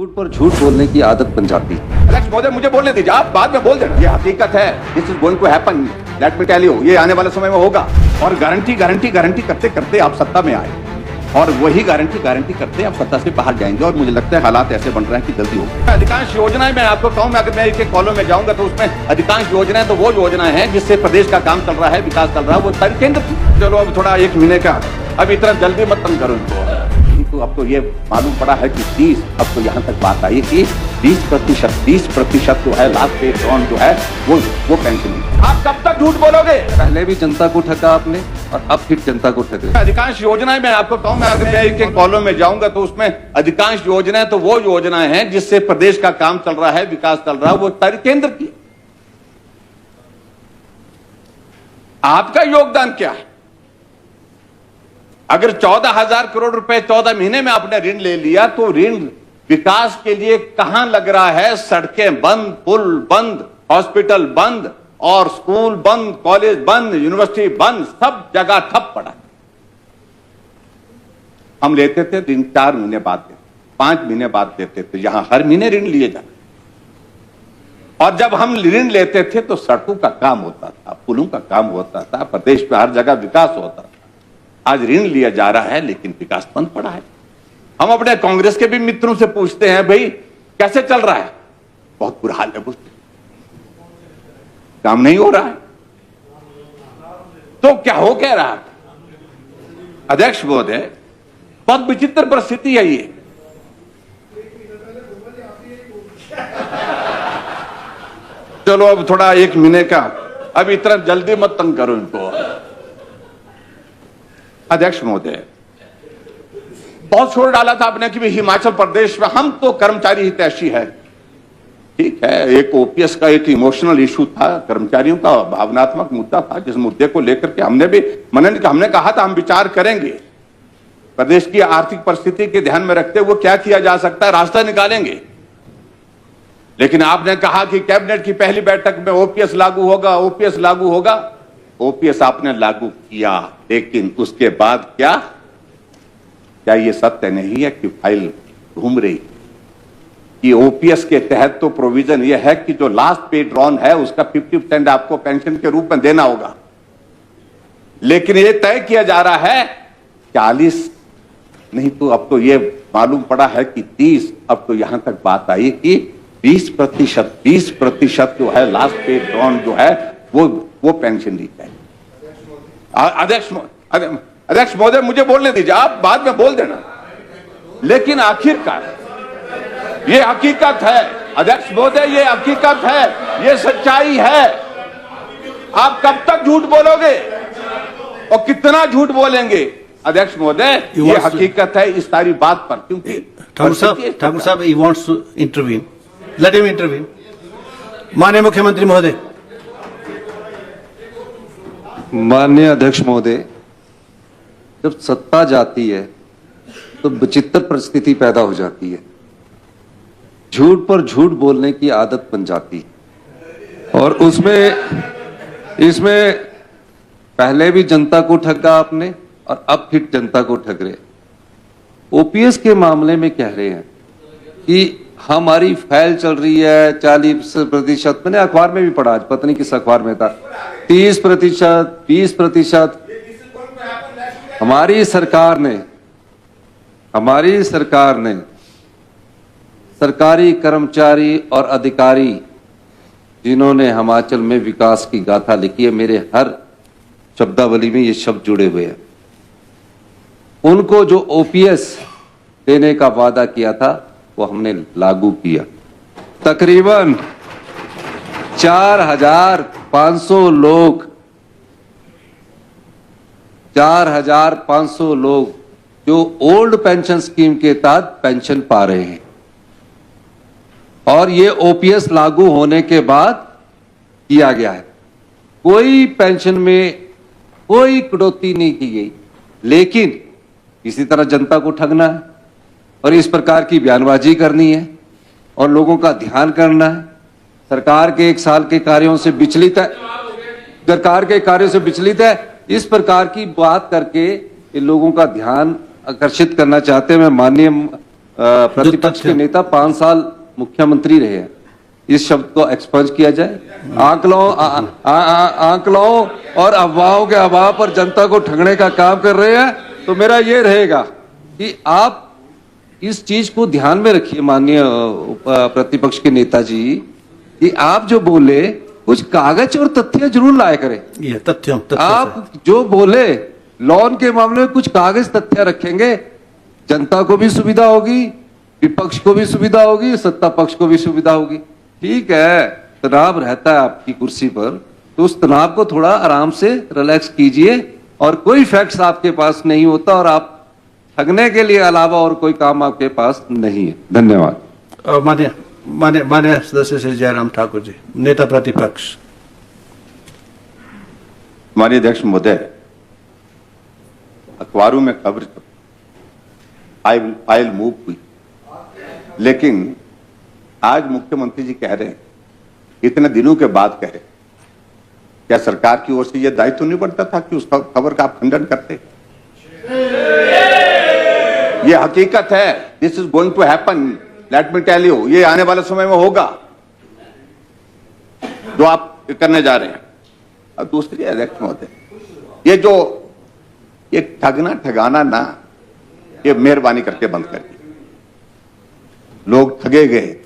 झूठ पर झूठ बोलने की आदत बन जाती है। अध्यक्ष महोदय, मुझे बोलने दीजिए, आप बाद में बोल देना। ये हकीकत है, this is going to happen, let me tell you, ये आने वाले समय में होगा। और गारंटी करते करते आप सत्ता में आए और वही गारंटी करते आप सत्ता से बाहर जाएंगे। और मुझे लगता है हालात ऐसे बन रहे हैं कि जल्दी होगा। अधिकांश योजनाएं, मैं आपको कहूं, अगर मैं एक कॉलों में जाऊंगा तो उसमें अधिकांश योजनाएं तो वो योजनाएं हैं जिससे प्रदेश का काम चल रहा है, विकास चल रहा है, वो सारी केंद्र की। चलो अब थोड़ा 1 महीने का, अब इतना जल्दी मत तंग करो इनको। तो अब तो ये मालूम पड़ा है कि 30, अब तो यहाँ तक बात आई कि 20% जो है लास्ट पे ड्रॉन जो है वो पेंशन। आप कब तक झूठ बोलोगे? पहले भी जनता को ठगा आपने और अब फिर जनता को ठग रहे। अधिकांश योजनाएं, मैं आपको कहूं, मैं अगर मैं एक कॉलों में जाऊंगा तो उसमें अधिकांश योजनाएं तो वो योजनाएं हैं जिससे प्रदेश का काम चल रहा है, विकास चल रहा है, वो सारी केंद्र की। आपका योगदान क्या है? अगर 14,000 करोड़ रुपए 14 महीने में आपने ऋण ले लिया तो ऋण विकास के लिए कहां लग रहा है? सड़कें बंद, पुल बंद, हॉस्पिटल बंद और स्कूल बंद, कॉलेज बंद, यूनिवर्सिटी बंद, सब जगह ठप पड़ा। हम लेते थे ऋण 4 महीने बाद देते, 5 महीने बाद देते थे, यहां हर महीने ऋण लिए जाते। और जब हम ऋण लेते थे तो सड़कों का काम होता था, पुलों का काम होता था, प्रदेश में हर जगह विकास होता था। आज ऋण लिया जा रहा है लेकिन विकास बंद पड़ा है। हम अपने कांग्रेस के भी मित्रों से पूछते हैं, भाई कैसे चल रहा है? बहुत बुरा हाल है, बोलते काम नहीं हो रहा है। तो क्या हो क्या रहा है? अध्यक्ष महोदय, बहुत विचित्र परिस्थिति है ये। चलो अब थोड़ा 1 महीने का, अब इतना जल्दी मत तंग करो इनको। अध्यक्ष महोदय, बहुत शोर डाला था आपने कि हिमाचल प्रदेश में हम तो कर्मचारी हितैषी है। ठीक है, एक ओपीएस का एक इमोशनल इशू था, कर्मचारियों का भावनात्मक मुद्दा था, जिस मुद्दे को लेकर के हमने भी हमने कहा था हम विचार करेंगे। प्रदेश की आर्थिक परिस्थिति के ध्यान में रखते हुए क्या किया जा सकता है, रास्ता निकालेंगे। लेकिन आपने कहा कि कैबिनेट की पहली बैठक में ओपीएस लागू होगा, ओपीएस लागू होगा। ओपीएस आपने लागू किया, लेकिन उसके बाद क्या ये सत्य नहीं है कि फाइल घूम रही कि ओपीएस के तहत तो प्रोविजन यह है कि जो लास्ट पे ड्रॉन है उसका 50% आपको पेंशन के रूप में देना होगा। लेकिन यह तय किया जा रहा है 40 नहीं, तो अब तो यह मालूम पड़ा है कि 30, अब तो यहां तक बात आई कि 20% जो है लास्ट पे ड्रॉन जो है वो पेंशन दी जाए। अध्यक्ष महोदय, मुझे बोलने दीजिए, आप बाद में बोल देना। लेकिन आखिरकार ये हकीकत है अध्यक्ष महोदय, ये हकीकत है, ये सच्चाई है। आप कब तक झूठ बोलोगे और कितना झूठ बोलेंगे? अध्यक्ष महोदय, ये हकीकत है इस सारी बात पर, क्योंकि ठाकुर साहब he wants to intervene. Let him intervene. माननीय मुख्यमंत्री महोदय। माननीय अध्यक्ष महोदय, जब सत्ता जाती है तो विचित्र परिस्थिति पैदा हो जाती है। झूठ पर झूठ बोलने की आदत बन जाती है और इसमें पहले भी जनता को ठगा आपने और अब फिर जनता को ठग रहे। ओपीएस के मामले में कह रहे हैं कि हमारी फाइल चल रही है 40%, मैंने अखबार में भी पढ़ा, आज पता नहीं किस अखबार में था, 30%, 20%। हमारी सरकार ने सरकारी कर्मचारी और अधिकारी जिन्होंने हिमाचल में विकास की गाथा लिखी है, मेरे हर शब्दावली में ये शब्द जुड़े हुए हैं, उनको जो ओपीएस देने का वादा किया था वो हमने लागू किया। तकरीबन 4,500 लोग जो ओल्ड पेंशन स्कीम के तहत पेंशन पा रहे हैं और ये ओपीएस लागू होने के बाद किया गया है। कोई पेंशन में कोई कटौती नहीं की गई, लेकिन इसी तरह जनता को ठगना है और इस प्रकार की बयानबाजी करनी है और लोगों का ध्यान करना है। सरकार के 1 साल के कार्यों से विचलित है, इस प्रकार की बात करके इन लोगों का ध्यान आकर्षित करना चाहते हैं। मैं माननीय प्रतिपक्ष के नेता 5 साल मुख्यमंत्री रहे हैं, इस शब्द को एक्सपंज किया जाए। आंकड़ों और अफवाहों के अभाव पर जनता को ठगने का काम कर रहे हैं। तो मेरा ये रहेगा कि आप इस चीज को ध्यान में रखिए माननीय प्रतिपक्ष के नेताजी, कि आप जो बोले कुछ कागज और तथ्य जरूर लाया करें। ये तथ्य आप जो बोले लोन के मामले में कुछ कागज तथ्य रखेंगे, जनता को भी सुविधा होगी, विपक्ष को भी सुविधा होगी, सत्ता पक्ष को भी सुविधा होगी। ठीक है, तनाव रहता है आपकी कुर्सी पर, तो उस तनाव को थोड़ा आराम से रिलैक्स कीजिए, और कोई फैक्ट्स आपके पास नहीं होता और आप ठगने के लिए अलावा और कोई काम आपके पास नहीं है। धन्यवाद। मान्य सदस्य श्री जयराम ठाकुर जी, नेता प्रतिपक्ष। हमारे अध्यक्ष महोदय, अखबारों में खबर फाइल मूव हुई, लेकिन आज मुख्यमंत्री जी कह रहे हैं, इतने दिनों के बाद कह रहे, क्या सरकार की ओर से यह दायित्व तो नहीं बढ़ता था कि उस खबर का आप खंडन करते? यह हकीकत है, this is going to happen, let me tell you, ये आने वाले समय में होगा जो आप करने जा रहे हैं। और दूसरी अध्यक्ष महोदय, ये जो ये ठगना ठगाना ना, ये मेहरबानी करके बंद करिए। लोग ठगे गए,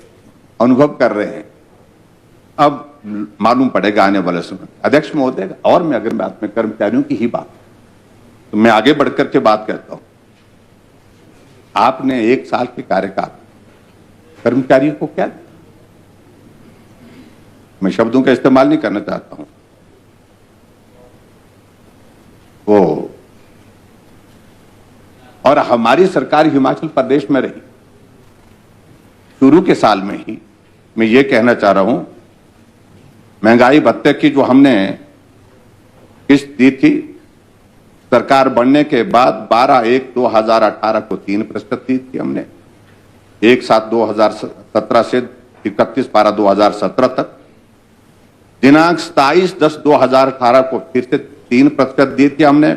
अनुभव कर रहे हैं, अब मालूम पड़ेगा आने वाले समय। अध्यक्ष महोदय, और मैं अगर बात में कर्मचारियों की ही बात, तो मैं आगे बढ़कर के बात करता हूं। आपने 1 साल के कार्यकाल कर्मचारियों को क्या दिया? मैं शब्दों का इस्तेमाल नहीं करना चाहता हूं, वो और हमारी सरकार हिमाचल प्रदेश में रही, शुरू के साल में ही मैं ये कहना चाह रहा हूं, महंगाई भत्ते की जो हमने किस्त दी थी, सरकार बनने के बाद 12/1/2018 को 3% दी थी हमने, 1/7/2017 से 31/12/2017 तक, दिनांक 27/10/2018 को फिर से 3% दी थी हमने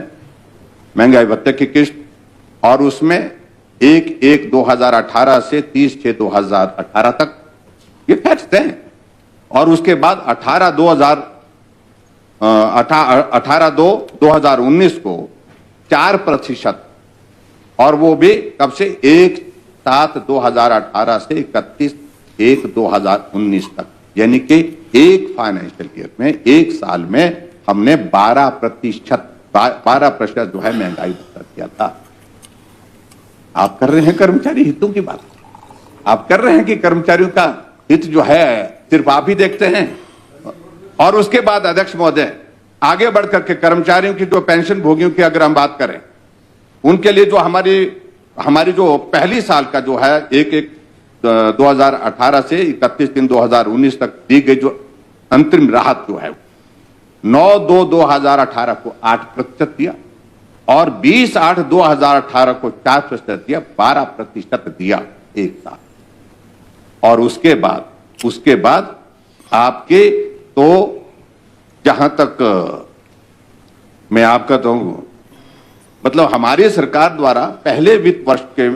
महंगाई भत्ते की किस्त, और उसमें 1/1/2018 से 30/6/2018 तक ये फैक्ट्स हैं। और उसके बाद 18/2/2019 को 4%, और वो भी कब से 1/7/2018 से 31/1/2019 तक, यानी कि एक फाइनेंशियल ईयर में, एक साल में हमने 12% जो है महंगाई भत्ता किया था। आप कर रहे हैं कर्मचारी हितों की बात, आप कर रहे हैं कि कर्मचारियों का हित जो है सिर्फ आप ही देखते हैं। और उसके बाद अध्यक्ष महोदय, आगे बढ़कर के कर्मचारियों की जो पेंशन भोगियों की अगर हम बात करें, उनके लिए जो हमारी जो पहली साल का जो है 1/1/2018 से 31/3/2019 तक दी गई जो अंतरिम राहत जो है 9/2/2018 को 8% दिया, और 20/8/2018 को 4% दिया, 12% दिया एक साल। और उसके बाद आपके, तो जहां तक मैं आपका तो मतलब हमारी सरकार द्वारा पहले वित्त वर्ष के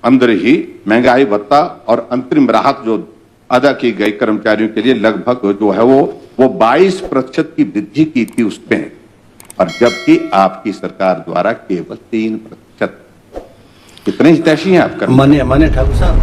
अंदर ही महंगाई भत्ता और अंतरिम राहत जो अदा की गई कर्मचारियों के लिए, लगभग जो है वो 22% की वृद्धि की थी उसमें, और जबकि आपकी सरकार द्वारा केवल 3%। कितने हितैषी हैं आप? मान्य ठाकुर साहब,